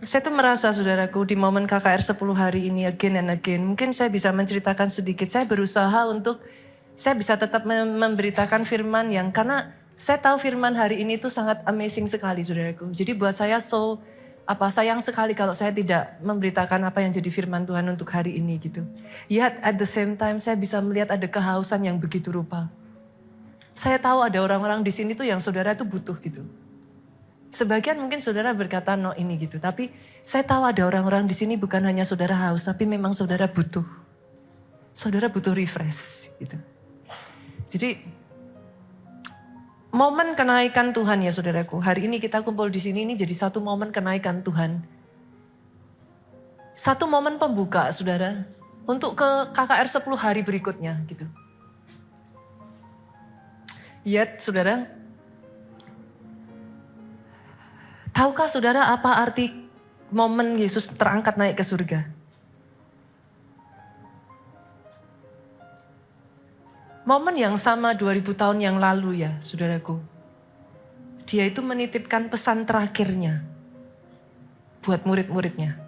Saya tuh merasa saudaraku di momen KKR 10 hari ini again and again. Mungkin saya bisa menceritakan sedikit. Saya berusaha untuk saya bisa tetap memberitakan firman yang karena saya tahu firman hari ini tuh sangat amazing sekali saudaraku. Jadi buat saya sayang sekali kalau saya tidak memberitakan apa yang jadi firman Tuhan untuk hari ini gitu. Yet at the same time saya bisa melihat ada kehausan yang begitu rupa. Saya tahu ada orang-orang di sini tuh yang saudara tuh butuh gitu. Sebagian mungkin saudara berkata no ini gitu. Tapi saya tahu ada orang-orang di sini bukan hanya saudara haus. Tapi memang saudara butuh. Saudara butuh refresh gitu. Jadi momen kenaikan Tuhan ya saudaraku. Hari ini kita kumpul di sini ini jadi satu momen kenaikan Tuhan. Satu momen pembuka saudara. Untuk ke KKR 10 hari berikutnya gitu. Yet saudara. Tahukah saudara apa arti momen Yesus terangkat naik ke surga? Momen yang sama 2000 tahun yang lalu ya saudaraku. Dia itu menitipkan pesan terakhirnya buat murid-muridnya.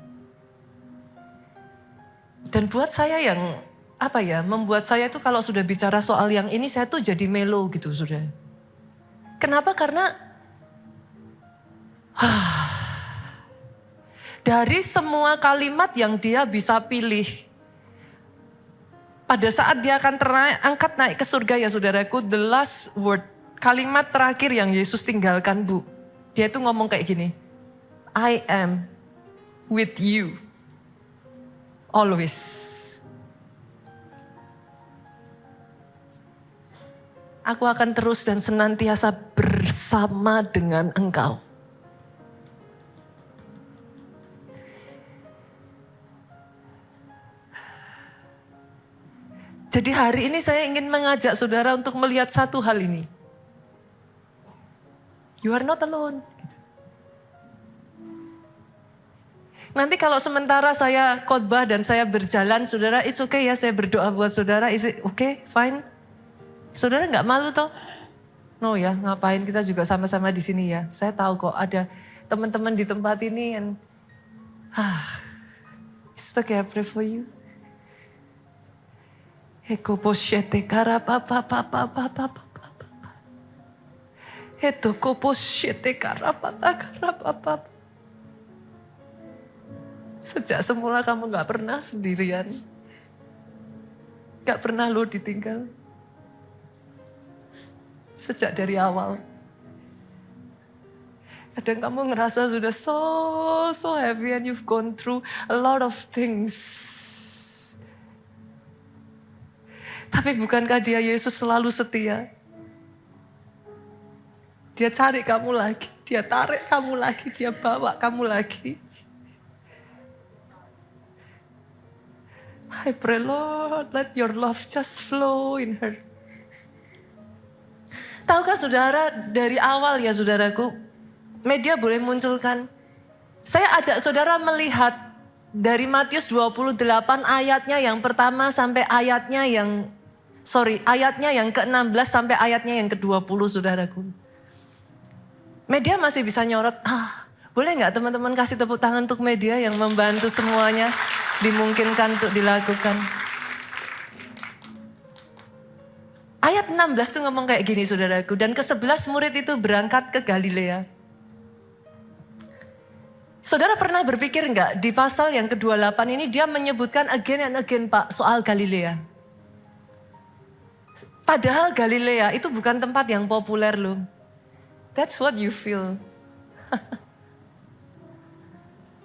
Dan buat saya yang membuat saya itu kalau sudah bicara soal yang ini saya tuh jadi melo gitu saudara. Kenapa? Karena dari semua kalimat yang dia bisa pilih. Pada saat dia akan angkat naik ke surga ya saudaraku. The last word. Kalimat terakhir yang Yesus tinggalkan Bu. Dia itu ngomong kayak gini. I am with you. Always. Aku akan terus dan senantiasa bersama dengan engkau. Jadi hari ini saya ingin mengajak saudara untuk melihat satu hal ini. You are not alone. Nanti kalau sementara saya khotbah dan saya berjalan, saudara, it's okay ya saya berdoa buat saudara, is it okay, fine? Saudara nggak malu toh? No ya, ngapain kita juga sama-sama di sini ya. Saya tahu kok ada teman-teman di tempat ini yang, it's okay, I pray for you. Eko poshete karapapapapapapapa. Eto koposhete karapapapapapa. Sejak semula kamu gak pernah sendirian. Gak pernah lo ditinggal. Sejak dari awal. Kadang kamu ngerasa sudah so heavy and you've gone through a lot of things. Tapi bukankah dia Yesus selalu setia? Dia cari kamu lagi, dia tarik kamu lagi, dia bawa kamu lagi. I pray Lord, let your love just flow in her. Tahukah saudara dari awal ya saudaraku, media boleh munculkan. Saya ajak saudara melihat dari Matius 28 ayatnya yang pertama sampai ayatnya yang ke-16 sampai ayatnya yang ke-20 saudaraku. Media masih bisa nyorot, boleh gak teman-teman kasih tepuk tangan untuk media yang membantu semuanya dimungkinkan untuk dilakukan. Ayat 16 tuh ngomong kayak gini saudaraku, dan ke-11 murid itu berangkat ke Galilea. Saudara pernah berpikir gak di pasal yang ke-28 ini dia menyebutkan again and again Pak soal Galilea. Padahal Galilea itu bukan tempat yang populer loh. That's what you feel.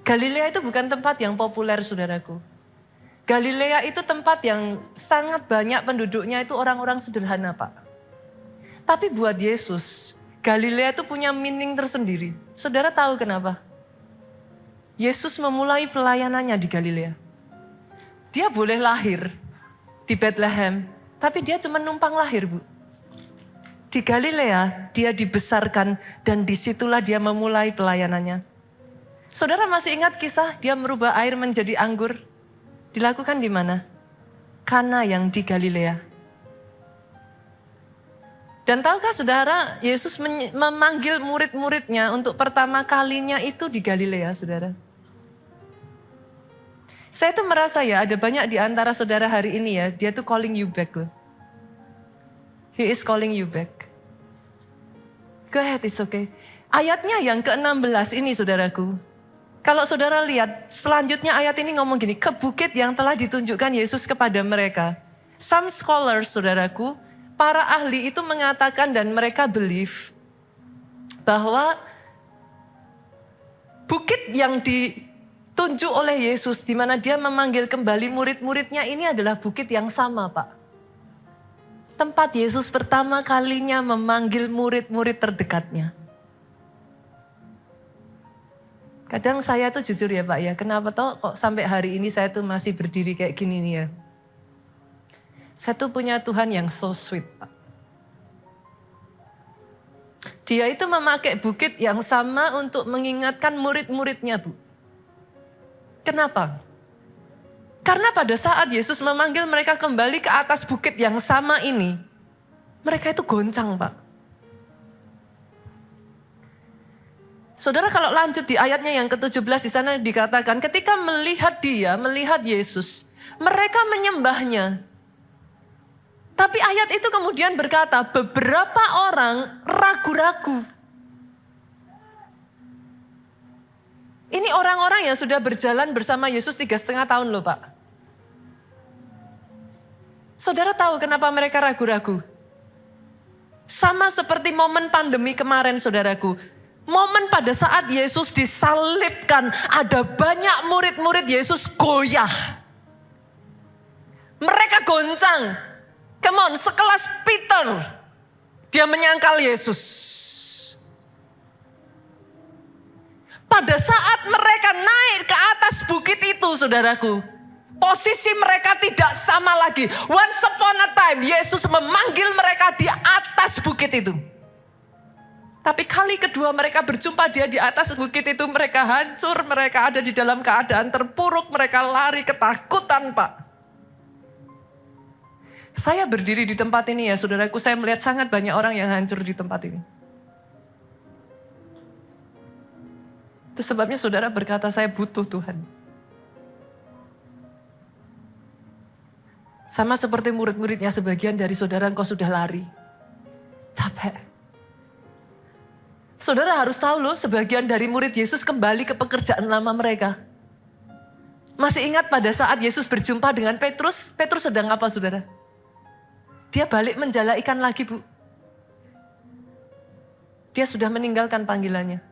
Galilea itu bukan tempat yang populer saudaraku. Galilea itu tempat yang sangat banyak penduduknya itu orang-orang sederhana Pak. Tapi buat Yesus, Galilea itu punya meaning tersendiri. Saudara tahu kenapa? Yesus memulai pelayanannya di Galilea. Dia boleh lahir di Bethlehem, tapi dia cuma numpang lahir Bu. Di Galilea dia dibesarkan dan disitulah dia memulai pelayanannya. Saudara masih ingat kisah dia merubah air menjadi anggur? Dilakukan di mana? Kana yang di Galilea. Dan tahukah saudara, Yesus memanggil murid-muridnya untuk pertama kalinya itu di Galilea saudara. Saya tuh merasa ya ada banyak di antara saudara hari ini ya, dia tuh calling you back loh. He is calling you back. Go ahead, it's okay. Ayatnya yang ke-16 ini saudaraku. Kalau saudara lihat, selanjutnya ayat ini ngomong gini, ke bukit yang telah ditunjukkan Yesus kepada mereka. Some scholars, saudaraku, para ahli itu mengatakan dan mereka believe bahwa bukit yang ditunjuk oleh Yesus, di mana dia memanggil kembali murid-muridnya, ini adalah bukit yang sama, Pak. Tempat Yesus pertama kalinya memanggil murid-murid terdekatnya. Kadang saya tuh jujur ya Pak ya, kenapa toh kok sampai hari ini saya tuh masih berdiri kayak gini nih ya. Saya tuh punya Tuhan yang so sweet Pak. Dia itu memakai bukit yang sama untuk mengingatkan murid-muridnya Bu. Kenapa? Karena pada saat Yesus memanggil mereka kembali ke atas bukit yang sama ini, mereka itu goncang Pak. Saudara kalau lanjut di ayatnya yang ke-17 di sana dikatakan ketika melihat Yesus, mereka menyembahnya. Tapi ayat itu kemudian berkata beberapa orang ragu-ragu. Ini orang-orang yang sudah berjalan bersama Yesus 3,5 tahun loh Pak. Saudara tahu kenapa mereka ragu-ragu? Sama seperti momen pandemi kemarin saudaraku. Momen pada saat Yesus disalibkan, ada banyak murid-murid Yesus goyah. Mereka goncang. Come on, sekelas Peter. Dia menyangkal Yesus. Pada saat mereka naik ke atas bukit itu, saudaraku, posisi mereka tidak sama lagi. Once upon a time, Yesus memanggil mereka di atas bukit itu. Tapi kali kedua mereka berjumpa dia di atas bukit itu, mereka hancur, mereka ada di dalam keadaan terpuruk, mereka lari ketakutan Pak. Saya berdiri di tempat ini ya saudaraku, saya melihat sangat banyak orang yang hancur di tempat ini. Itu sebabnya saudara berkata saya butuh Tuhan. Sama seperti murid-muridnya sebagian dari saudara engkau sudah lari. Capek. Saudara harus tahu loh, sebagian dari murid Yesus kembali ke pekerjaan lama mereka. Masih ingat pada saat Yesus berjumpa dengan Petrus? Petrus sedang apa saudara? Dia balik menjala ikan lagi Bu. Dia sudah meninggalkan panggilannya.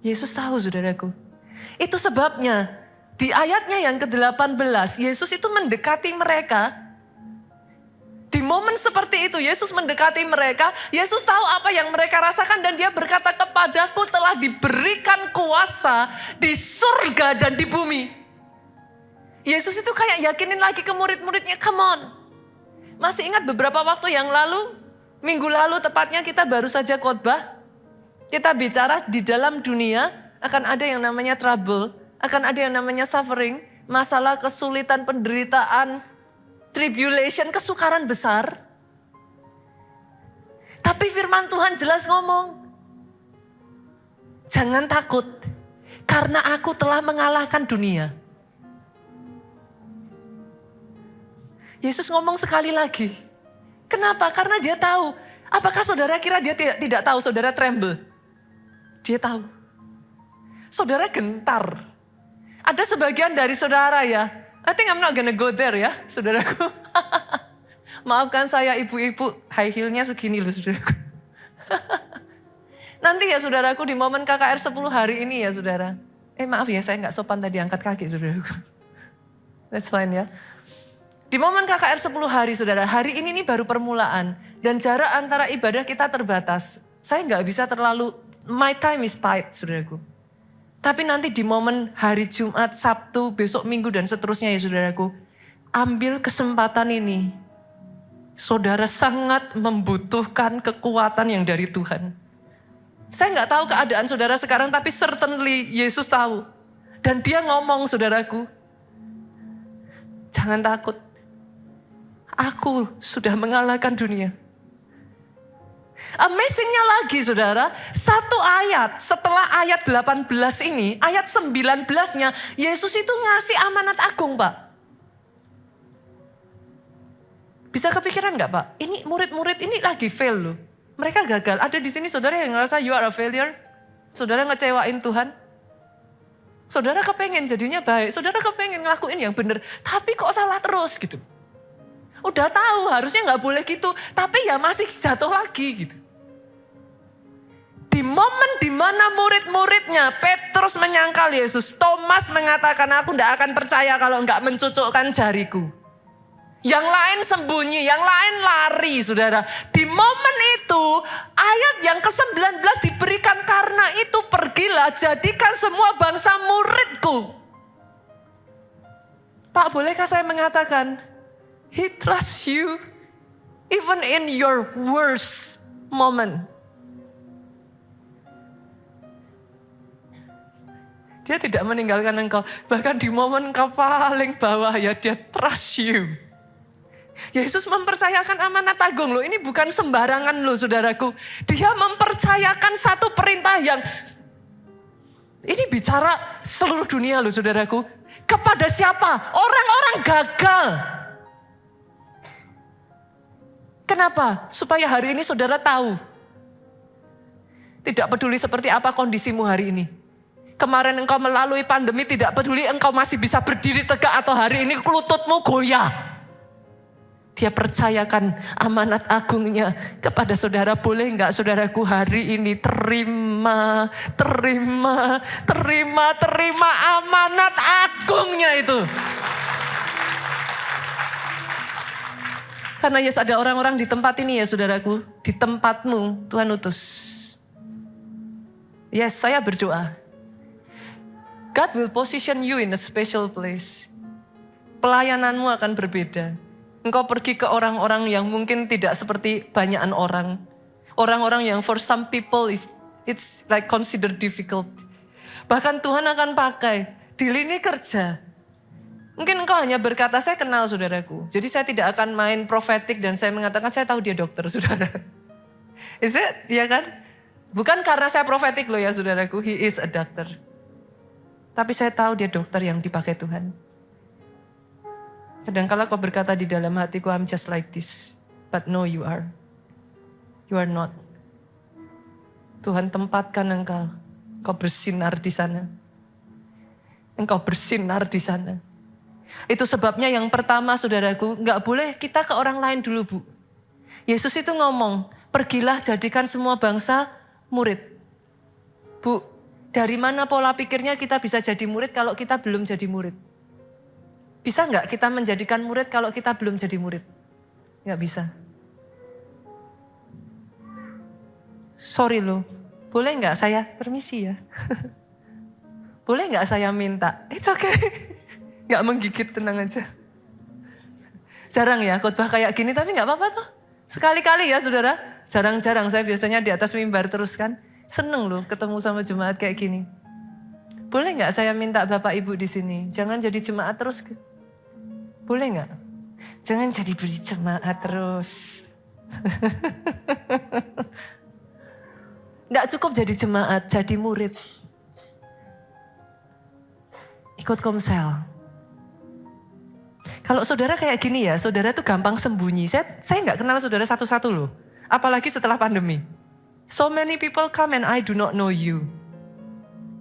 Yesus tahu saudaraku. Itu sebabnya di ayatnya yang ke-18 Yesus itu mendekati mereka. Di momen seperti itu Yesus mendekati mereka, Yesus tahu apa yang mereka rasakan dan dia berkata kepadaku telah diberikan kuasa di surga dan di bumi. Yesus itu kayak yakinin lagi ke murid-muridnya, come on. Masih ingat beberapa waktu yang lalu, minggu lalu tepatnya kita baru saja khotbah. Kita bicara di dalam dunia akan ada yang namanya trouble, akan ada yang namanya suffering, masalah, kesulitan, penderitaan, tribulation, kesukaran besar. Tapi firman Tuhan jelas ngomong, jangan takut, karena aku telah mengalahkan dunia. Yesus ngomong sekali lagi. Kenapa? Karena dia tahu. Apakah saudara kira dia tidak tahu? Saudara tremble. Dia tahu. Saudara gentar. Ada sebagian dari saudara ya, I think I'm not gonna go there ya, saudaraku. Maafkan saya ibu-ibu, high heel-nya segini loh saudaraku. Nanti ya saudaraku di momen KKR 10 hari ini ya saudara. Maaf ya saya gak sopan tadi angkat kaki saudaraku. That's fine ya. Di momen KKR 10 hari saudara, hari ini nih baru permulaan. Dan jarak antara ibadah kita terbatas. Saya gak bisa terlalu, my time is tight saudaraku. Tapi nanti di momen hari Jumat, Sabtu, besok Minggu dan seterusnya ya saudaraku. Ambil kesempatan ini. Saudara sangat membutuhkan kekuatan yang dari Tuhan. Saya gak tahu keadaan saudara sekarang, tapi certainly Yesus tahu. Dan dia ngomong saudaraku, jangan takut. Aku sudah mengalahkan dunia. Amazingnya lagi saudara, satu ayat setelah ayat 18 ini, ayat 19-nya, Yesus itu ngasih amanat agung Pak. Bisa kepikiran gak Pak? Ini murid-murid ini lagi fail loh. Mereka gagal. Ada di sini saudara yang ngerasa you are a failure? Saudara ngecewain Tuhan? Saudara kepengen jadinya baik, saudara kepengen ngelakuin yang benar, tapi kok salah terus gitu. Udah tahu harusnya gak boleh gitu, tapi ya masih jatuh lagi gitu. Di momen dimana murid-muridnya, Petrus menyangkal Yesus, Thomas mengatakan aku gak akan percaya kalau gak mencucukkan jariku. Yang lain sembunyi, yang lain lari saudara. Di momen itu ayat yang ke-19 diberikan karena itu pergilah jadikan semua bangsa muridku. Pak bolehkah saya mengatakan, He trusts you even in your worst moment. Dia tidak meninggalkan engkau. Bahkan di momen engkau paling bawah ya dia trust you. Yesus mempercayakan amanat agung loh. Ini bukan sembarangan loh saudaraku. Dia mempercayakan satu perintah yang ini bicara seluruh dunia loh saudaraku. Kepada siapa? Orang-orang gagal. Kenapa? Supaya hari ini saudara tahu. Tidak peduli seperti apa kondisimu hari ini. Kemarin engkau melalui pandemi, tidak peduli engkau masih bisa berdiri tegak atau hari ini lututmu goyah. Dia percayakan amanat agungnya kepada saudara. Boleh enggak saudaraku hari ini terima amanat agungnya itu. Karena yes ada orang-orang di tempat ini ya saudaraku. Di tempatmu Tuhan utus. Yes saya berdoa. God will position you in a special place. Pelayananmu akan berbeda. Engkau pergi ke orang-orang yang mungkin tidak seperti banyakan orang. Orang-orang yang for some people it's like considered difficult. Bahkan Tuhan akan pakai di lini kerja. Mungkin engkau hanya berkata, saya kenal saudaraku. Jadi saya tidak akan main profetik dan saya mengatakan, saya tahu dia dokter saudara. Is it? Ya kan? Bukan karena saya profetik loh ya saudaraku, he is a doctor. Tapi saya tahu dia dokter yang dipakai Tuhan. Kadang-kala kau berkata di dalam hatiku, I'm just like this. But no you are. You are not. Tuhan tempatkan engkau. Engkau bersinar di sana. Engkau bersinar di sana. Itu sebabnya yang pertama saudaraku, gak boleh kita ke orang lain dulu Bu. Yesus itu ngomong, pergilah jadikan semua bangsa murid. Bu, dari mana pola pikirnya kita bisa jadi murid kalau kita belum jadi murid? Bisa gak kita menjadikan murid kalau kita belum jadi murid? Gak bisa. Sorry loh, boleh gak saya permisi ya? Boleh gak saya minta? It's okay. Gak menggigit, tenang aja. Jarang ya khotbah kayak gini, tapi gak apa-apa tuh. Sekali-kali ya saudara. Jarang-jarang, saya biasanya di atas mimbar terus kan. Seneng loh ketemu sama jemaat kayak gini. Boleh gak saya minta Bapak Ibu di sini? Jangan jadi jemaat terus. Boleh gak? Jangan jadi beri jemaat terus. Gak cukup jadi jemaat, jadi murid. Ikut komsel. Kalau saudara kayak gini ya, saudara tuh gampang sembunyi. Saya gak kenal saudara satu-satu loh. Apalagi setelah pandemi. So many people come and I do not know you.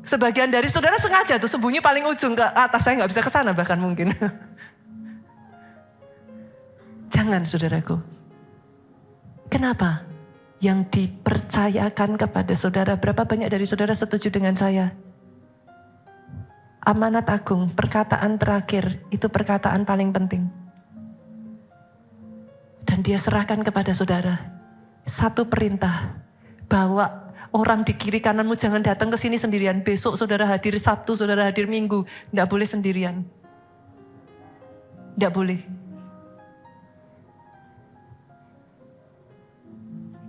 Sebagian dari saudara sengaja tuh sembunyi paling ujung ke atas. Saya gak bisa ke sana bahkan mungkin. Jangan saudaraku. Kenapa? Yang dipercayakan kepada saudara, berapa banyak dari saudara setuju dengan saya? Amanat agung, perkataan terakhir, itu perkataan paling penting. Dan dia serahkan kepada saudara. Satu perintah, bawa orang di kiri kananmu jangan datang ke sini sendirian. Besok saudara hadir Sabtu, saudara hadir Minggu. Tidak boleh sendirian. Tidak boleh.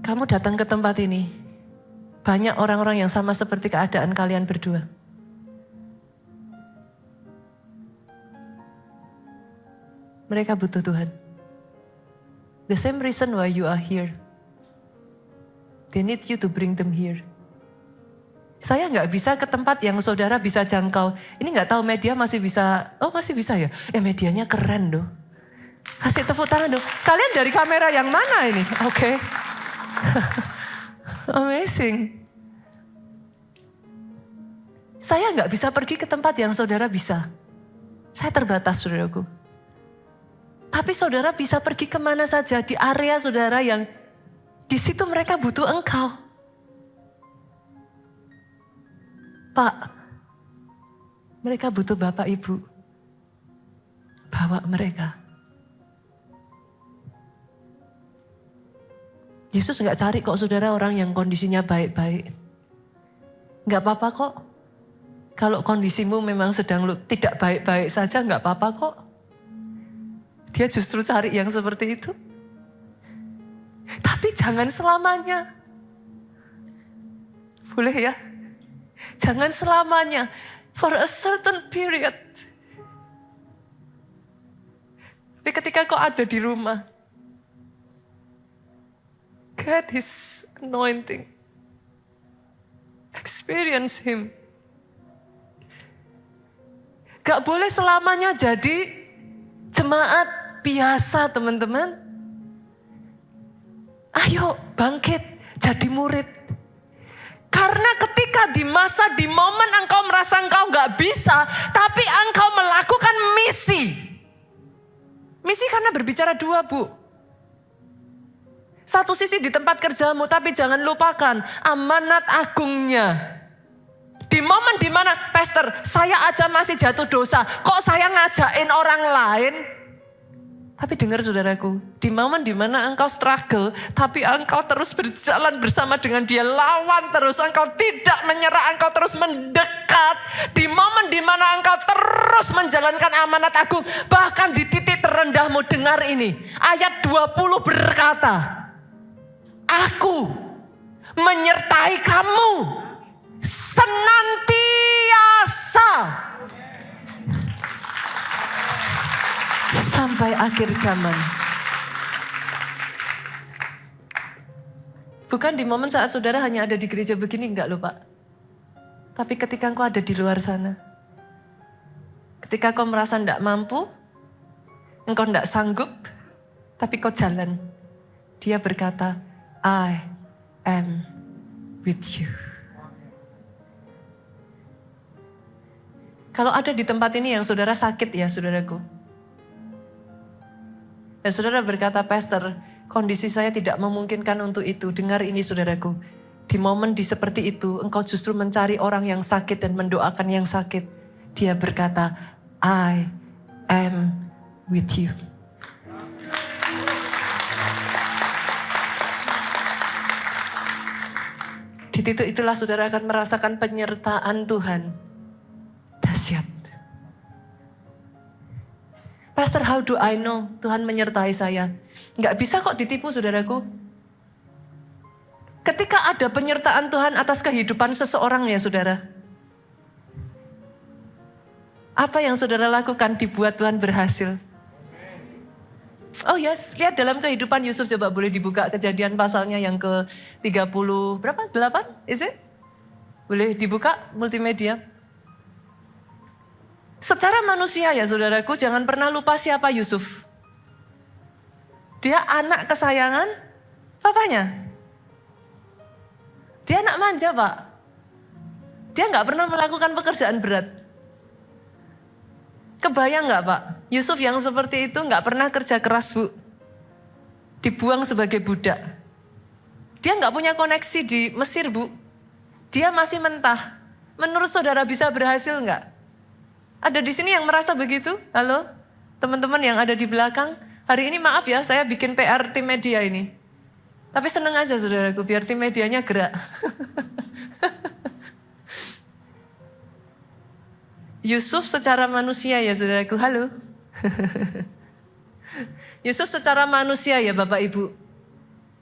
Kamu datang ke tempat ini, banyak orang-orang yang sama seperti keadaan kalian berdua. Mereka butuh Tuhan. The same reason why you are here. They need you to bring them here. Saya nggak bisa ke tempat yang saudara bisa jangkau. Ini nggak tahu media masih bisa, oh masih bisa ya? Medianya keren loh. Kasih tepuk tangan dong. Kalian dari kamera yang mana ini? Oke. Amazing. Saya nggak bisa pergi ke tempat yang saudara bisa. Saya terbatas, saudaraku. Tapi saudara bisa pergi kemana saja di area saudara yang di situ mereka butuh engkau. Pak, mereka butuh Bapak Ibu. Bawa mereka. Yesus nggak cari kok saudara orang yang kondisinya baik-baik. Nggak apa-apa kok. Kalau kondisimu memang sedang tidak baik-baik saja nggak apa-apa kok. Dia justru cari yang seperti itu. Tapi jangan selamanya. Boleh ya? Jangan selamanya. For a certain period. Tapi ketika kau ada di rumah. Get His anointing. Experience Him. Gak boleh selamanya jadi jemaat biasa, teman-teman. Ayo bangkit jadi murid. Karena ketika di masa, di momen engkau merasa engkau gak bisa, tapi engkau melakukan misi. Misi karena berbicara dua, Bu. Satu sisi di tempat kerjamu, tapi jangan lupakan amanat agungnya. Di momen dimana, Pastor, saya aja masih jatuh dosa. Kok saya ngajakin orang lain? Tapi dengar saudaraku, di momen dimana engkau struggle, tapi engkau terus berjalan bersama dengan dia, lawan terus, engkau tidak menyerah, engkau terus mendekat. Di momen dimana engkau terus menjalankan amanat agung, bahkan di titik terendahmu, dengar ini. Ayat 20 berkata, Aku menyertai kamu senantiasa sampai akhir zaman. Bukan di momen saat saudara hanya ada di gereja begini, enggak loh Pak. Tapi ketika engkau ada di luar sana. Ketika kau merasa enggak mampu, engkau enggak sanggup, tapi kau jalan. Dia berkata, I am with you. Kalau ada di tempat ini yang saudara sakit ya saudaraku. Dan saudara berkata, Pastor, kondisi saya tidak memungkinkan untuk itu. Dengar ini saudaraku. Di momen seperti itu, engkau justru mencari orang yang sakit dan mendoakan yang sakit. Dia berkata, I am with you. Di titik itulah saudara akan merasakan penyertaan Tuhan. Dahsyat. Pastor, how do I know Tuhan menyertai saya? Nggak bisa kok ditipu saudaraku. Ketika ada penyertaan Tuhan atas kehidupan seseorang ya saudara. Apa yang saudara lakukan dibuat Tuhan berhasil. Oh yes, lihat dalam kehidupan Yusuf, coba boleh dibuka Kejadian pasalnya yang ke-30, berapa? 8? Is it? Boleh dibuka multimedia. Secara manusia ya saudaraku, jangan pernah lupa siapa Yusuf. Dia anak kesayangan papanya. Dia anak manja Pak. Dia gak pernah melakukan pekerjaan berat. Kebayang gak Pak? Yusuf yang seperti itu gak pernah kerja keras Bu. Dibuang sebagai budak. Dia gak punya koneksi di Mesir Bu. Dia masih mentah. Menurut saudara bisa berhasil gak? Ada di sini yang merasa begitu? Halo? Teman-teman yang ada di belakang. Hari ini maaf ya, saya bikin PR tim media ini. Tapi seneng aja saudaraku, biar tim medianya gerak. Yusuf secara manusia ya saudaraku, halo. Yusuf secara manusia ya Bapak Ibu.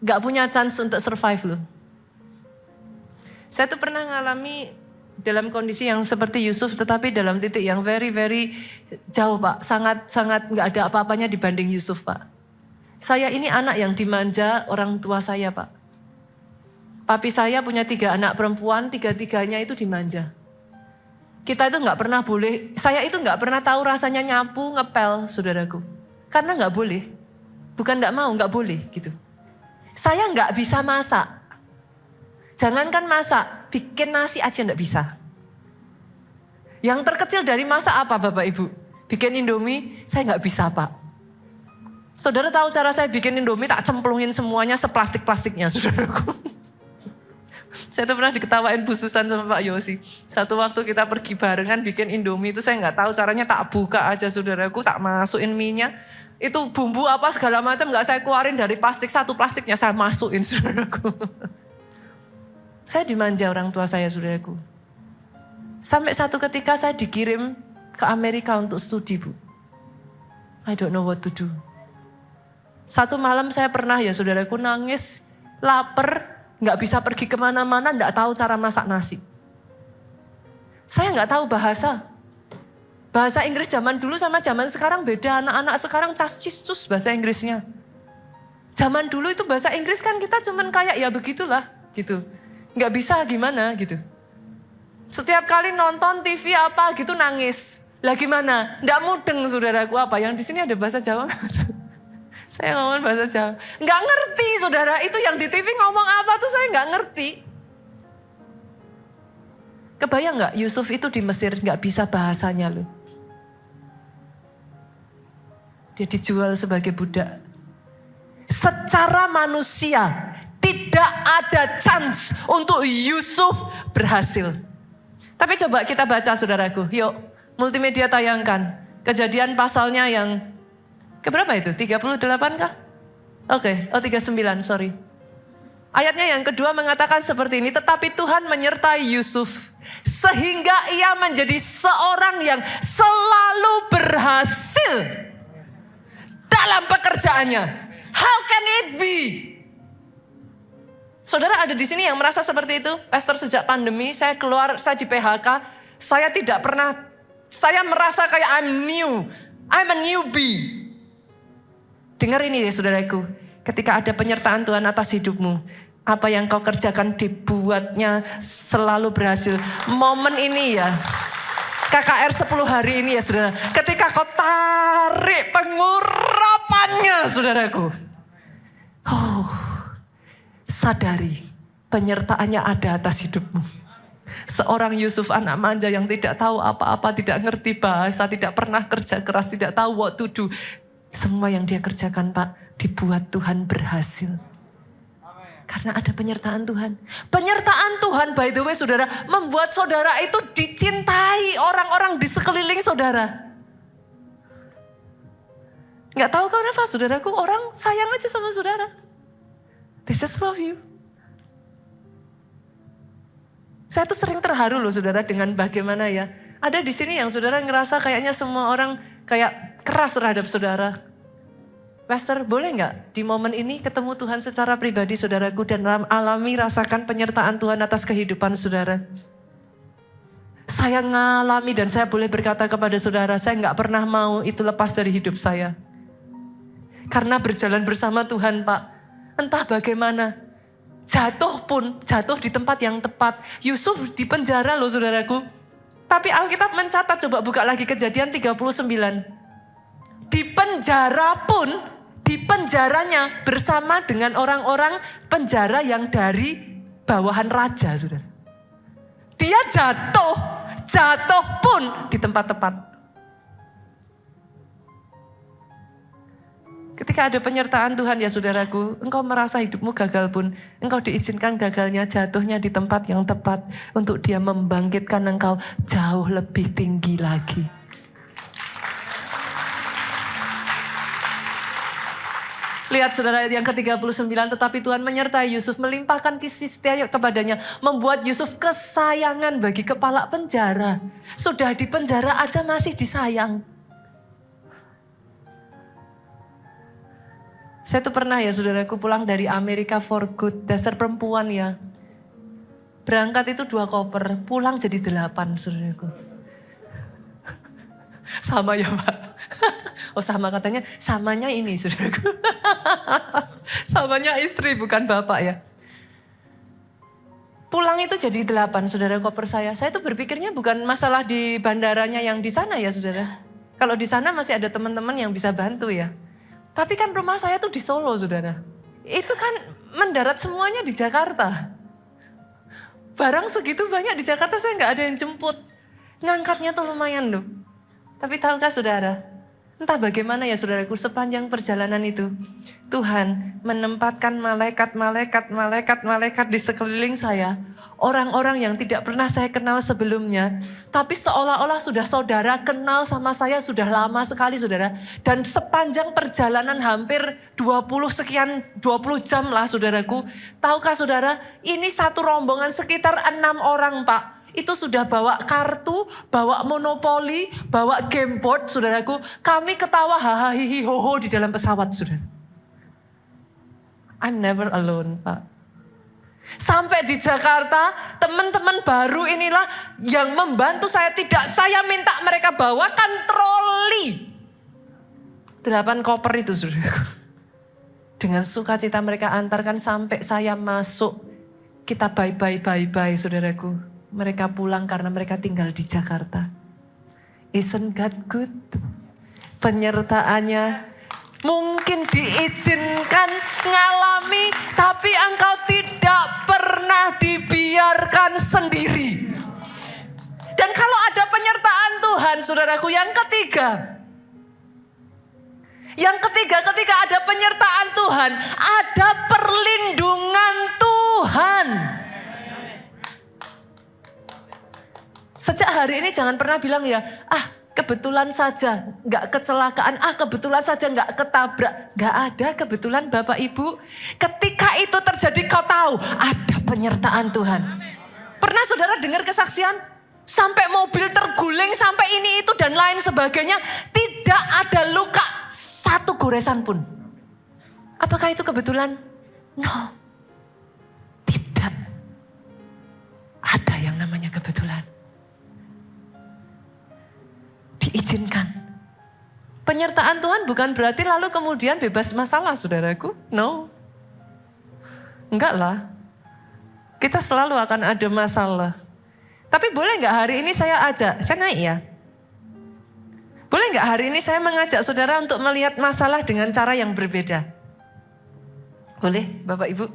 Gak punya chance untuk survive loh. Saya tuh pernah ngalami dalam kondisi yang seperti Yusuf, tetapi dalam titik yang very jauh Pak. Sangat gak ada apa-apanya dibanding Yusuf Pak. Saya ini anak yang dimanja orang tua saya Pak. Papi saya punya 3 anak perempuan, 3-tiganya itu dimanja. Kita itu nggak pernah boleh, saya itu nggak pernah tahu rasanya nyapu, ngepel, saudaraku. Karena nggak boleh. Bukan nggak mau, nggak boleh gitu. Saya nggak bisa masak. Jangankan masak, bikin nasi aja nggak bisa. Yang terkecil dari masak apa Bapak Ibu? Bikin Indomie, saya nggak bisa Pak. Saudara tahu cara saya bikin Indomie, tak cemplungin semuanya seplastik-plastiknya, saudaraku. Saya tuh pernah diketawain Bu Susan sama Pak Yosi. Satu waktu kita pergi barengan bikin Indomie itu saya nggak tahu caranya, tak buka aja saudaraku, tak masukin minyak. Itu bumbu apa segala macam nggak saya keluarin dari plastik, satu plastiknya saya masukin saudaraku. Saya dimanja orang tua saya saudaraku. Sampai satu ketika saya dikirim ke Amerika untuk studi Bu. I don't know what to do. Satu malam saya pernah ya saudaraku nangis, lapar, nggak bisa pergi kemana-mana, nggak tahu cara masak nasi. Saya nggak tahu bahasa. Bahasa Inggris zaman dulu sama zaman sekarang beda. Anak-anak sekarang cas-cis-cus bahasa Inggrisnya. Zaman dulu itu bahasa Inggris kan kita cuman kayak ya begitulah gitu. Nggak bisa gimana gitu. Setiap kali nonton TV apa gitu nangis. Lah gimana? Nggak mudeng saudaraku apa. Yang di sini ada bahasa Jawa nggak? Saya ngomong bahasa Jawa. Nggak ngerti saudara, itu yang di TV ngomong apa tuh saya nggak ngerti. Kebayang nggak Yusuf itu di Mesir nggak bisa bahasanya loh. Dia dijual sebagai budak. Secara manusia tidak ada chance untuk Yusuf berhasil. Tapi coba kita baca saudaraku, yuk multimedia tayangkan. Kejadian pasalnya yang keberapa itu? 38 kah? Oke, 39, sorry. Ayatnya yang kedua mengatakan seperti ini, tetapi Tuhan menyertai Yusuf sehingga ia menjadi seorang yang selalu berhasil dalam pekerjaannya. How can it be? Saudara ada di sini yang merasa seperti itu? Pastor, sejak pandemi saya keluar, saya di PHK, saya tidak pernah, saya merasa kayak I'm a newbie. Dengar ini ya saudaraku, ketika ada penyertaan Tuhan atas hidupmu, apa yang kau kerjakan dibuatnya selalu berhasil. Momen ini ya, KKR 10 hari ini ya saudara, ketika kau tarik pengurapannya saudaraku. Sadari penyertaannya ada atas hidupmu. Seorang Yusuf anak manja yang tidak tahu apa-apa, tidak ngerti bahasa, tidak pernah kerja keras, tidak tahu what to do. Semua yang dia kerjakan Pak, dibuat Tuhan berhasil. Karena ada penyertaan Tuhan. Penyertaan Tuhan by the way saudara, membuat saudara itu dicintai orang-orang di sekeliling saudara. Gak tahu kenapa saudaraku, orang sayang aja sama saudara. They just love you. Saya tuh sering terharu loh saudara dengan bagaimana ya. Ada di sini yang saudara ngerasa kayaknya semua orang kayak keras terhadap saudara. Pastor, boleh nggak di momen ini ketemu Tuhan secara pribadi saudaraku dan alami rasakan penyertaan Tuhan atas kehidupan saudara. Saya ngalami dan saya boleh berkata kepada saudara, saya nggak pernah mau itu lepas dari hidup saya. Karena berjalan bersama Tuhan Pak, entah bagaimana, jatuh di tempat yang tepat. Yusuf di penjara loh saudaraku. Tapi Alkitab mencatat, coba buka lagi Kejadian 39. Di penjara pun, di penjaranya bersama dengan orang-orang penjara yang dari bawahan raja, saudara. Dia jatuh pun di tempat tepat. Ketika ada penyertaan Tuhan ya saudaraku, engkau merasa hidupmu gagal pun, engkau diizinkan gagalnya, jatuhnya di tempat yang tepat untuk dia membangkitkan engkau jauh lebih tinggi lagi. Lihat saudara yang ke-39, tetapi Tuhan menyertai Yusuf, melimpahkan kasih setia kepadanya, membuat Yusuf kesayangan bagi kepala penjara. Sudah di penjara aja masih disayang. Saya tuh pernah ya saudaraku pulang dari Amerika for good, dasar perempuan ya. Berangkat itu 2 koper, pulang jadi 8 saudaraku. Sama ya Pak. Oh sama katanya, samanya ini saudaraku. Samanya istri bukan bapak ya. pulang itu jadi 8, saudara, koper saya. Saya tuh berpikirnya bukan masalah di bandaranya yang di sana ya, saudara. Kalau di sana masih ada teman-teman yang bisa bantu ya. Tapi kan rumah saya tuh di Solo, saudara. Itu kan mendarat semuanya di Jakarta. Barang segitu banyak di Jakarta saya nggak ada yang jemput. Ngangkatnya tuh lumayan loh. Tapi tahukah saudara, entah bagaimana ya saudaraku, sepanjang perjalanan itu Tuhan menempatkan malaikat di sekeliling saya. Orang-orang yang tidak pernah saya kenal sebelumnya. Tapi seolah-olah sudah saudara, kenal sama saya sudah lama sekali saudara. Dan sepanjang perjalanan hampir 20 jam lah saudaraku. Tahukah saudara, ini satu rombongan sekitar 6 orang Pak. Itu sudah bawa kartu, bawa monopoli, bawa game board, saudaraku. Kami ketawa hahaha hoho di dalam pesawat, saudara. I'm never alone, Pak. Sampai di Jakarta, teman-teman baru inilah yang membantu saya. Tidak saya minta mereka bawakan troli. 8 koper itu, saudaraku. Dengan sukacita mereka antarkan sampai saya masuk. Kita bye-bye, saudaraku. Mereka pulang karena mereka tinggal di Jakarta. Isn't God good? Penyertaannya mungkin diizinkan ngalami, tapi engkau tidak pernah dibiarkan sendiri. Dan kalau ada penyertaan Tuhan, saudaraku, yang ketiga, ketika ada penyertaan Tuhan, ada perlindungan Tuhan. Sejak hari ini jangan pernah bilang ya, kebetulan saja gak kecelakaan, kebetulan saja gak ketabrak. Gak ada kebetulan Bapak Ibu. Ketika itu terjadi kau tahu ada penyertaan Tuhan. Pernah saudara dengar kesaksian? Sampai mobil terguling, sampai ini itu dan lain sebagainya. Tidak ada luka, satu goresan pun. Apakah itu kebetulan? No. Tidak. Ada yang namanya kebetulan. Diizinkan. Penyertaan Tuhan bukan berarti lalu kemudian bebas masalah, saudaraku. No. Enggak lah. Kita selalu akan ada masalah. Tapi boleh enggak hari ini saya naik ya. Boleh enggak hari ini saya mengajak saudara untuk melihat masalah dengan cara yang berbeda? Boleh Bapak Ibu?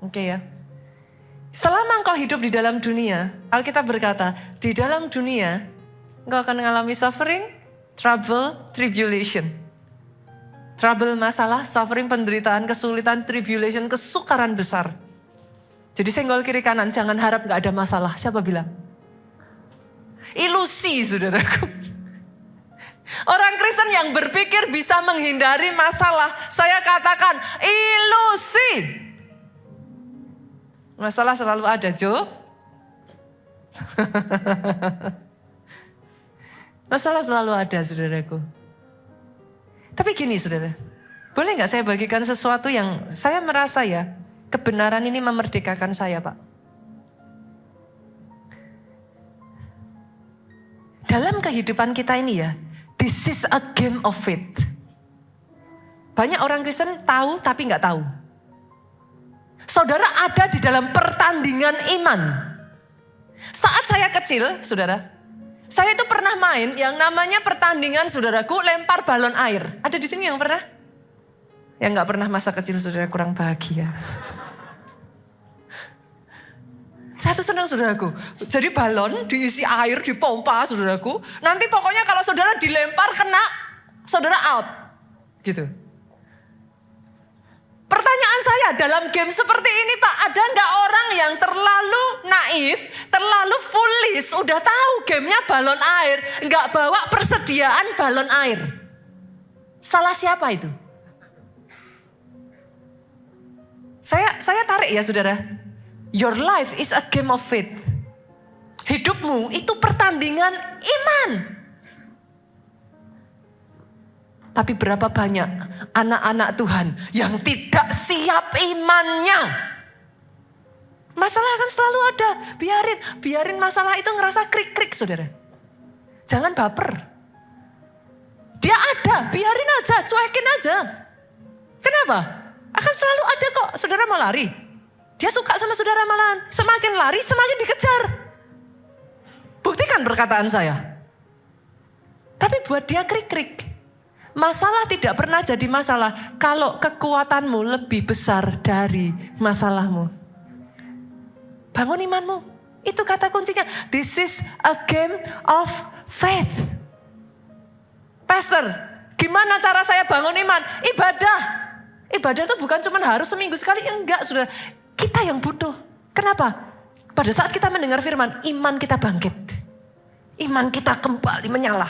Oke ya. Selama engkau hidup di dalam dunia, Alkitab berkata, di dalam dunia engkau akan mengalami suffering, trouble, tribulation. Trouble masalah, suffering penderitaan, kesulitan, tribulation, kesukaran besar. Jadi senggol kiri kanan, jangan harap gak ada masalah. Siapa bilang? Ilusi, saudaraku. Orang Kristen yang berpikir bisa menghindari masalah, saya katakan ilusi. Masalah selalu ada, Jo. Masalah selalu ada, saudaraku. Tapi gini, saudara. Boleh gak saya bagikan sesuatu yang saya merasa ya, kebenaran ini memerdekakan saya, Pak. Dalam kehidupan kita ini ya, this is a game of faith. Banyak orang Kristen tahu tapi gak tahu. Saudara ada di dalam pertandingan iman. Saat saya kecil, saudara, saya itu pernah main yang namanya pertandingan, saudaraku, lempar balon air. Ada di sini yang pernah? Yang gak pernah masa kecil, saudara, kurang bahagia. Saya tuh senang, saudaraku. Jadi balon diisi air, dipompa, saudaraku. Nanti pokoknya kalau saudara dilempar kena, saudara out. Gitu. Pertanyaan saya, dalam game seperti ini Pak, ada nggak orang yang terlalu naif, terlalu foolish, udah tahu gamenya balon air, nggak bawa persediaan balon air? Salah siapa itu? Saya tarik ya saudara. Your life is a game of faith. Hidupmu itu pertandingan iman. Tapi berapa banyak anak-anak Tuhan yang tidak siap imannya? Masalah akan selalu ada. Biarin masalah itu ngerasa krik-krik, saudara. Jangan baper. Dia ada, biarin aja, cuekin aja. Kenapa? Akan selalu ada kok, saudara mau lari. Dia suka sama saudara malahan. Semakin lari, semakin dikejar. Buktikan perkataan saya. Tapi buat dia krik-krik. Masalah tidak pernah jadi masalah kalau kekuatanmu lebih besar dari masalahmu. Bangun imanmu. Itu kata kuncinya. This is a game of faith. Pastor, gimana cara saya bangun iman? Ibadah. Ibadah itu bukan cuma harus seminggu sekali. Enggak, sudah. Kita yang butuh. Kenapa? Pada saat kita mendengar firman, iman kita bangkit. Iman kita kembali menyala.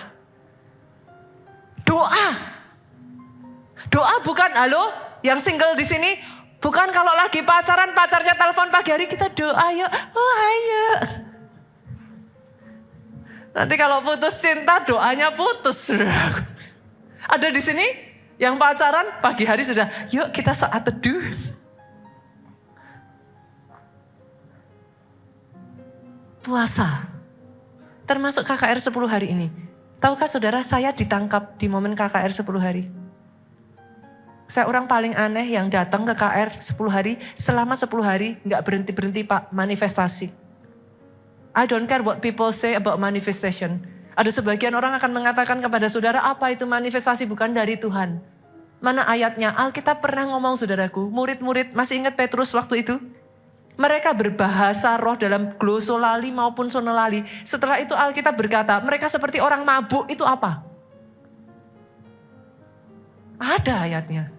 Doa. Doa bukan, halo, yang single di sini, bukan kalau lagi pacaran, pacarnya telepon pagi hari kita doa yuk. Oh ayo. Nanti kalau putus cinta doanya putus. Ada di sini yang pacaran pagi hari sudah, yuk kita saat teduh. Puasa. Termasuk KKR 10 hari ini. Tahukah saudara, saya ditangkap di momen KKR 10 hari. Saya orang paling aneh yang datang ke KKR 10 hari, selama 10 hari gak berhenti-berhenti Pak, manifestasi. I don't care what people say about manifestation. Ada sebagian orang akan mengatakan kepada saudara, apa itu manifestasi bukan dari Tuhan. Mana ayatnya? Alkitab pernah ngomong saudaraku, murid-murid, masih ingat Petrus waktu itu? Mereka berbahasa roh dalam glosolali maupun sonolali. Setelah itu Alkitab berkata, mereka seperti orang mabuk, itu apa? Ada ayatnya.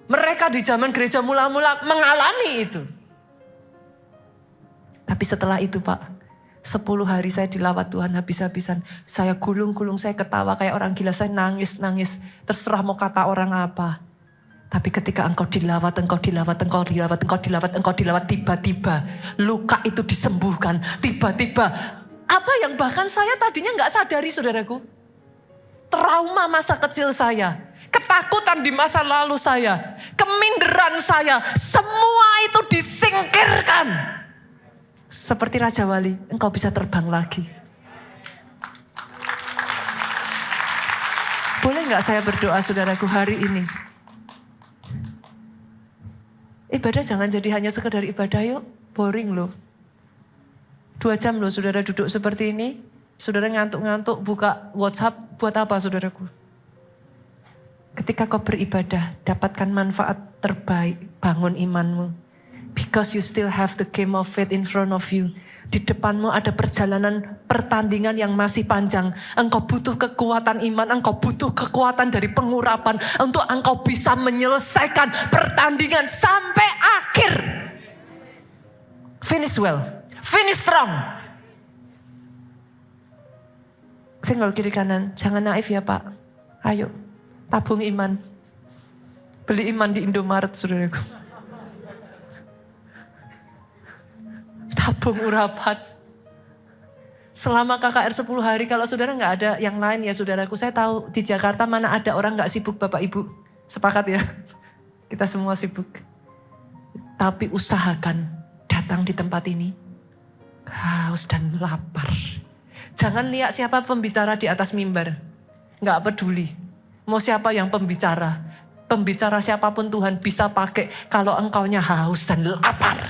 Mereka di zaman gereja mula-mula mengalami itu. Tapi setelah itu Pak, 10 hari saya dilawat Tuhan habis-habisan. Saya gulung-gulung, saya ketawa kayak orang gila, saya nangis-nangis. Terserah mau kata orang apa. Tapi ketika engkau dilawat, tiba-tiba luka itu disembuhkan. Tiba-tiba, apa yang bahkan saya tadinya gak sadari saudaraku. Trauma masa kecil saya, ketakutan di masa lalu saya, keminderan saya, semua itu disingkirkan. Seperti Raja Wali, engkau bisa terbang lagi. Boleh gak saya berdoa saudaraku hari ini? Ibadah jangan jadi hanya sekedar ibadah yuk. Boring loh. 2 jam loh saudara duduk seperti ini. Saudara ngantuk-ngantuk buka WhatsApp. Buat apa saudaraku? Ketika kau beribadah, dapatkan manfaat terbaik. Bangun imanmu. Because you still have the game of faith in front of you. Di depanmu ada perjalanan pertandingan yang masih panjang. Engkau butuh kekuatan iman, engkau butuh kekuatan dari pengurapan. Untuk engkau bisa menyelesaikan pertandingan sampai akhir. Finish well, finish strong. Senggol kiri kanan, jangan naif ya Pak. Ayo, tabung iman. Beli iman di Indomaret saudaraku. Tabung urapan. Selama KKR 10 hari, kalau saudara gak ada yang lain ya saudaraku. Saya tahu di Jakarta mana ada orang gak sibuk Bapak Ibu. Sepakat ya? Kita semua sibuk. Tapi usahakan datang di tempat ini. Haus dan lapar. Jangan lihat siapa pembicara di atas mimbar. Gak peduli. Mau siapa yang pembicara. Pembicara siapapun Tuhan bisa pakai kalau engkaunya haus dan lapar.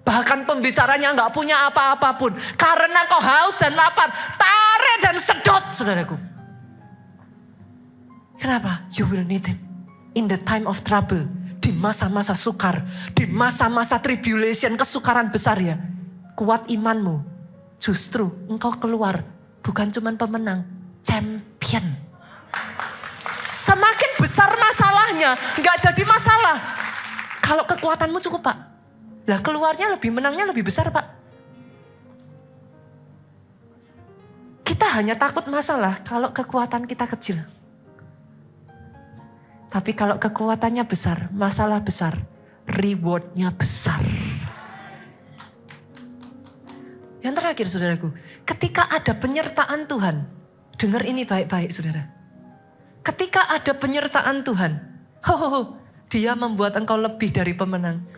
Bahkan pembicaranya gak punya apa-apa pun. Karena kau haus dan lapar. Tarik dan sedot saudaraku. Kenapa? You will need it. In the time of trouble. Di masa-masa sukar. Di masa-masa tribulation. Kesukaran besar ya. Kuat imanmu. Justru engkau keluar. Bukan cuma pemenang. Champion. Semakin besar masalahnya. Gak jadi masalah. Kalau kekuatanmu cukup Pak. Lah keluarnya lebih menangnya lebih besar Pak. Kita hanya takut masalah kalau kekuatan kita kecil. Tapi kalau kekuatannya besar, masalah besar, rewardnya besar. Yang terakhir saudaraku, ketika ada penyertaan Tuhan, dengar ini baik-baik saudara. Ketika ada penyertaan Tuhan, dia membuat engkau lebih dari pemenang.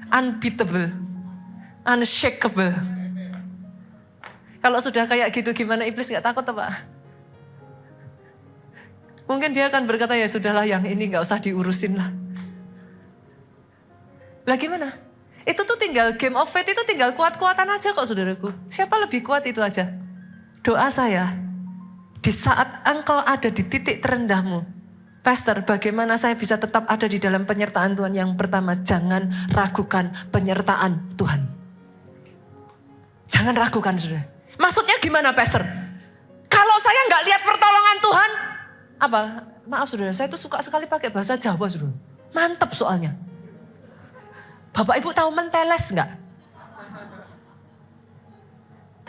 Unbeatable, unshakable. Kalau sudah kayak gitu gimana iblis gak takut Pak? Mungkin dia akan berkata ya sudahlah yang ini gak usah diurusin lah. Lah gimana? Itu tuh tinggal game of faith, itu tinggal kuat-kuatan aja kok saudaraku. Siapa lebih kuat itu aja. Doa saya, di saat engkau ada di titik terendahmu, Pastor, bagaimana saya bisa tetap ada di dalam penyertaan Tuhan? Yang pertama, jangan ragukan penyertaan Tuhan. Jangan ragukan, saudara. Maksudnya gimana, Pastor? Kalau saya nggak lihat pertolongan Tuhan, apa? Maaf, saudara, saya tuh suka sekali pakai bahasa Jawa, saudara. Mantep soalnya. Bapak Ibu tahu menteles nggak?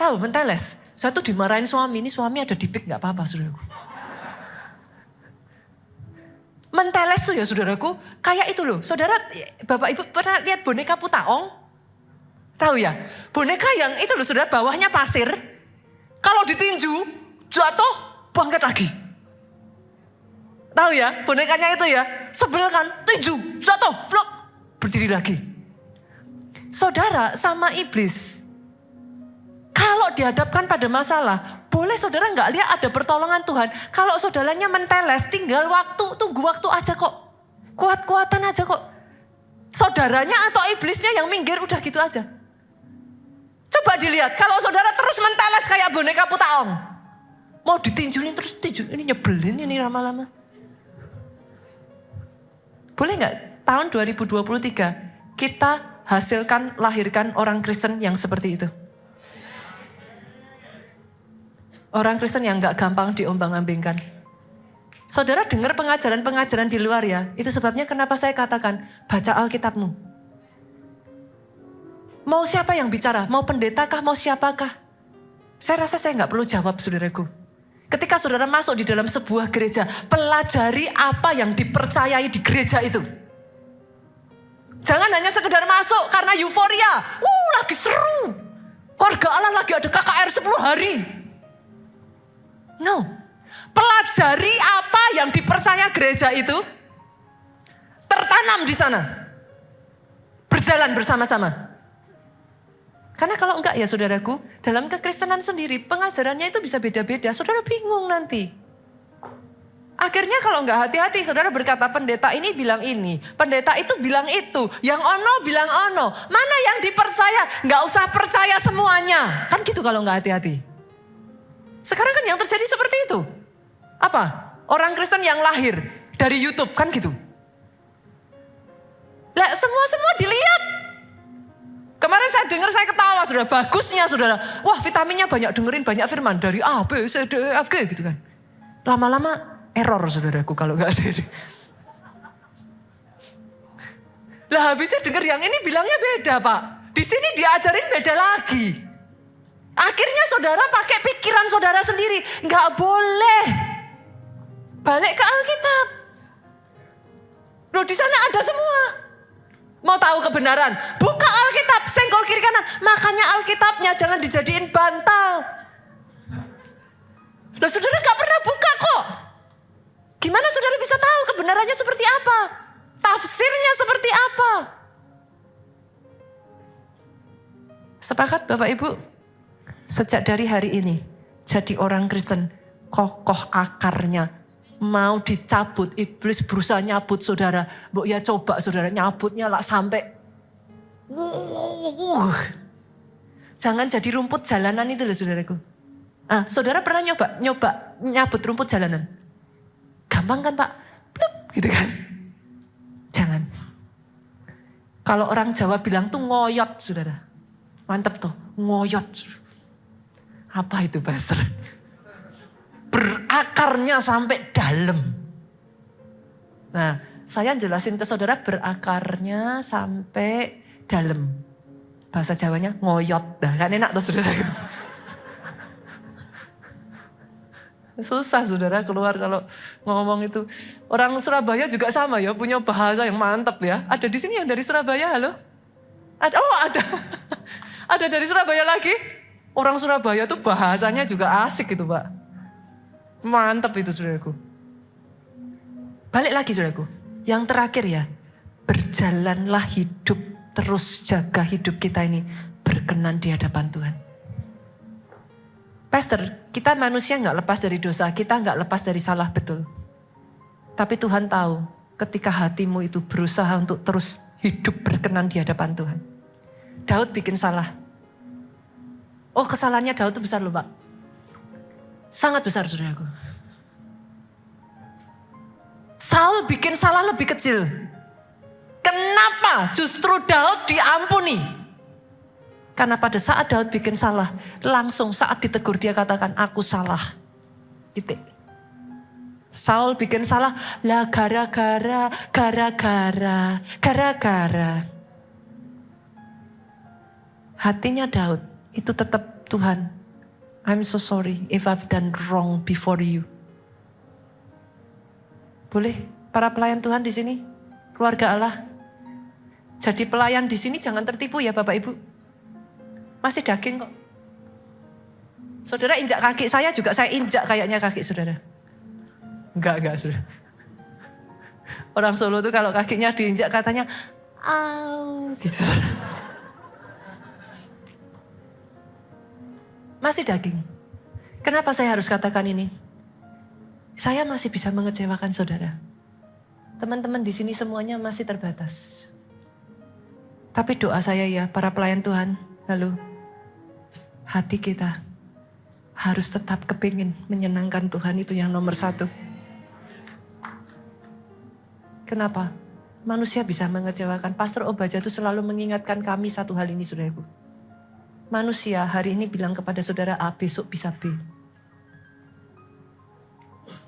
Tahu menteles? Saya tuh dimarahin suami, ini suami ada di pik nggak apa-apa, saudaraku. Menteles tuh ya saudaraku, kayak itu loh. Saudara, Bapak Ibu pernah lihat boneka putaong? Tahu ya? Boneka yang itu loh saudara, bawahnya pasir. Kalau ditinju, jatuh, bangkit lagi. Tahu ya? Bonekanya itu ya, sebel kan? Tinju, jatuh, blok, berdiri lagi. Saudara sama iblis, kalau dihadapkan pada masalah, boleh saudara nggak lihat ada pertolongan Tuhan. Kalau saudaranya menteles, tinggal waktu, tunggu waktu aja kok. Kuat-kuatan aja kok. Saudaranya atau iblisnya yang minggir udah gitu aja. Coba dilihat, kalau saudara terus menteles kayak boneka putaong. Mau ditinjuin terus tinju, ini nyebelin ini lama-lama. Boleh nggak tahun 2023 kita hasilkan, lahirkan orang Kristen yang seperti itu? Orang Kristen yang gak gampang diombang-ambingkan. Saudara dengar pengajaran-pengajaran di luar ya. Itu sebabnya kenapa saya katakan, baca Alkitabmu. Mau siapa yang bicara? Mau pendetakah? Mau siapakah? Saya rasa saya gak perlu jawab saudaraku. Ketika saudara masuk di dalam sebuah gereja, pelajari apa yang dipercayai di gereja itu. Jangan hanya sekedar masuk karena euforia. Lagi seru. Keluarga Allah lagi ada KKR 10 hari. No. Pelajari apa yang dipercaya gereja itu. Tertanam di sana. Berjalan bersama-sama. Karena kalau enggak ya saudaraku, dalam kekristenan sendiri pengajarannya itu bisa beda-beda. Saudara bingung nanti. Akhirnya kalau enggak hati-hati, saudara berkata pendeta ini bilang ini, pendeta itu bilang itu, yang ono bilang ono. Mana yang dipercaya? Enggak usah percaya semuanya. Kan gitu kalau enggak hati-hati. Sekarang kan yang terjadi seperti itu. Apa? Orang Kristen yang lahir dari YouTube kan gitu. Lah semua dilihat. Kemarin saya dengar, saya ketawa saudara. Bagusnya saudara. Wah vitaminnya banyak, dengerin banyak firman. Dari A, B, C, D, E, F, G gitu kan. Lama-lama error saudaraku kalau gak ada. Lah habisnya denger yang ini bilangnya beda Pak. Di sini diajarin beda lagi. Akhirnya saudara pakai pikiran saudara sendiri. Gak boleh. Balik ke Alkitab. Loh di sana ada semua. Mau tahu kebenaran? Buka Alkitab, senggol kiri kanan. Makanya Alkitabnya jangan dijadiin bantal. Loh saudara gak pernah buka kok. Gimana saudara bisa tahu kebenarannya seperti apa? Tafsirnya seperti apa? Sepakat Bapak Ibu? Sejak dari hari ini, jadi orang Kristen, kokoh akarnya. Mau dicabut, iblis berusaha nyabut saudara. Mbok ya coba saudara, nyabutnya lah sampai. Jangan jadi rumput jalanan itu loh saudaraku. Saudara pernah nyoba nyabut rumput jalanan? Gampang kan Pak? Plup, gitu kan? Jangan. Kalau orang Jawa bilang tuh ngoyot saudara. Mantep tuh, ngoyot. Apa itu Pastor? Berakarnya sampai dalam. Nah, saya jelasin ke saudara berakarnya sampai dalam. Bahasa Jawanya ngoyot. Nah, kan enak tuh saudara. Susah saudara keluar kalau ngomong itu. Orang Surabaya juga sama ya, punya bahasa yang mantap ya. Ada di sini yang dari Surabaya, halo? Ada, ada. Ada dari Surabaya lagi. Orang Surabaya tuh bahasanya juga asik gitu Pak. Mantap itu saudaraku. Balik lagi saudaraku. Yang terakhir ya. Berjalanlah hidup. Terus jaga hidup kita ini berkenan di hadapan Tuhan. Pastor, kita manusia gak lepas dari dosa. Kita gak lepas dari salah betul. Tapi Tuhan tahu ketika hatimu itu berusaha untuk terus hidup berkenan di hadapan Tuhan. Daud bikin salah. Oh, kesalahannya Daud itu besar loh Pak. Sangat besar saudaraku. Saul bikin salah lebih kecil. Kenapa justru Daud diampuni? Karena pada saat Daud bikin salah, langsung saat ditegur dia katakan, aku salah. Titik. Saul bikin salah, lah gara-gara. Hatinya Daud itu tetap, Tuhan, I'm so sorry if I've done wrong before you. Boleh para pelayan Tuhan di sini, keluarga Allah. Jadi pelayan di sini jangan tertipu ya Bapak Ibu. Masih daging kok. Saudara injak kaki saya juga saya injak kayaknya kaki saudara. Enggak saudara. Orang Solo tuh kalau kakinya diinjak katanya, au gitu saudara. Masih daging. Kenapa saya harus katakan ini? Saya masih bisa mengecewakan saudara. Teman-teman di sini semuanya masih terbatas. Tapi doa saya ya para pelayan Tuhan, lalu hati kita harus tetap kepingin menyenangkan Tuhan, itu yang nomor 1. Kenapa? Manusia bisa mengecewakan. Pastor Obaja itu selalu mengingatkan kami satu hal ini saudaraku. Manusia hari ini bilang kepada saudara A, besok bisa B.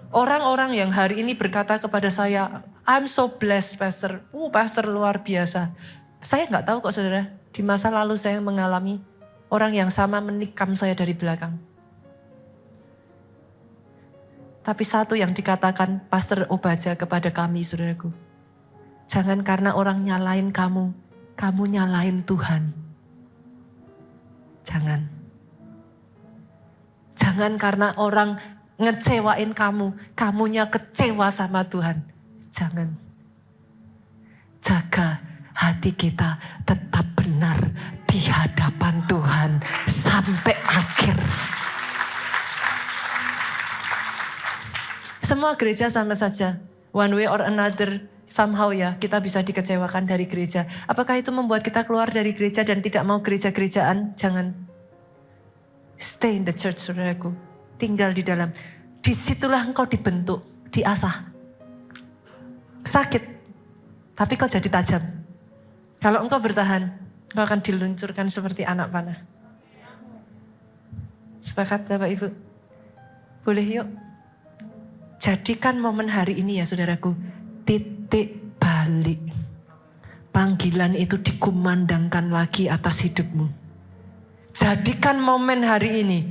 Orang-orang yang hari ini berkata kepada saya, I'm so blessed pastor. Pastor luar biasa. Saya nggak tahu kok saudara, di masa lalu saya mengalami orang yang sama menikam saya dari belakang. Tapi satu yang dikatakan Pastor Obaja kepada kami saudaraku. Jangan karena orang nyalain kamu nyalain Tuhan. Jangan karena orang ngecewain kamunya kecewa sama Tuhan. Jangan. Jaga hati kita tetap benar di hadapan Tuhan sampai akhir. Semua gereja sama saja. One way or another, somehow ya kita bisa dikecewakan dari gereja. Apakah itu membuat kita keluar dari gereja dan tidak mau gereja-gerejaan? Jangan. Stay in the church saudaraku. Tinggal di dalam. Disitulah engkau dibentuk, diasah. Sakit, tapi kau jadi tajam. Kalau engkau bertahan, engkau akan diluncurkan seperti anak panah. Sepakat Bapak Ibu? Boleh yuk. Jadikan momen hari ini ya saudaraku, titik balik. Panggilan itu dikumandangkan lagi atas hidupmu. Jadikan momen hari ini,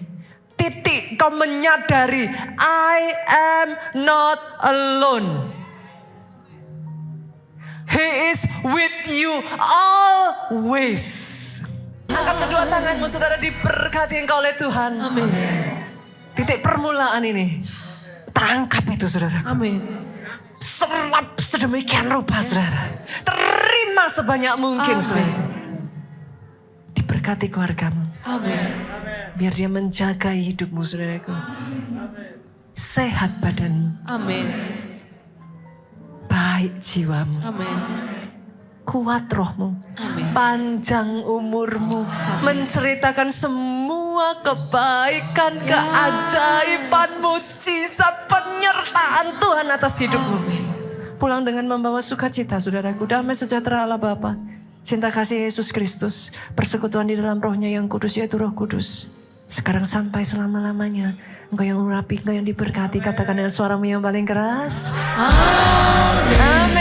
titik kau menyadari, I am not alone. He is with you always. Angkat kedua tanganmu saudara, diberkati engkau oleh Tuhan. Amin. Titik permulaan ini. Tangkap itu saudara. Amin. Serap sedemikian rupa saudara. Terima sebanyak mungkin saudara. Diberkati keluargamu. Amin. Biar dia menjaga hidupmu saudaraku. Sehat badanmu. Amin. Baik jiwamu. Amin. Kuat rohmu. Amin. Panjang umurmu. Amin. Menceritakan semua kebaikan, keajaiban, mujizat, penyertaan Tuhan atas hidupmu. Amin. Pulang dengan membawa sukacita saudaraku. Damai sejahtera Allah Bapa, cinta kasih Yesus Kristus, persekutuan di dalam rohnya yang kudus yaitu Roh Kudus. Sekarang sampai selama-lamanya. Engkau yang urapi, engkau yang diberkati. Katakan dengan suaramu yang paling keras. Amin. Amin.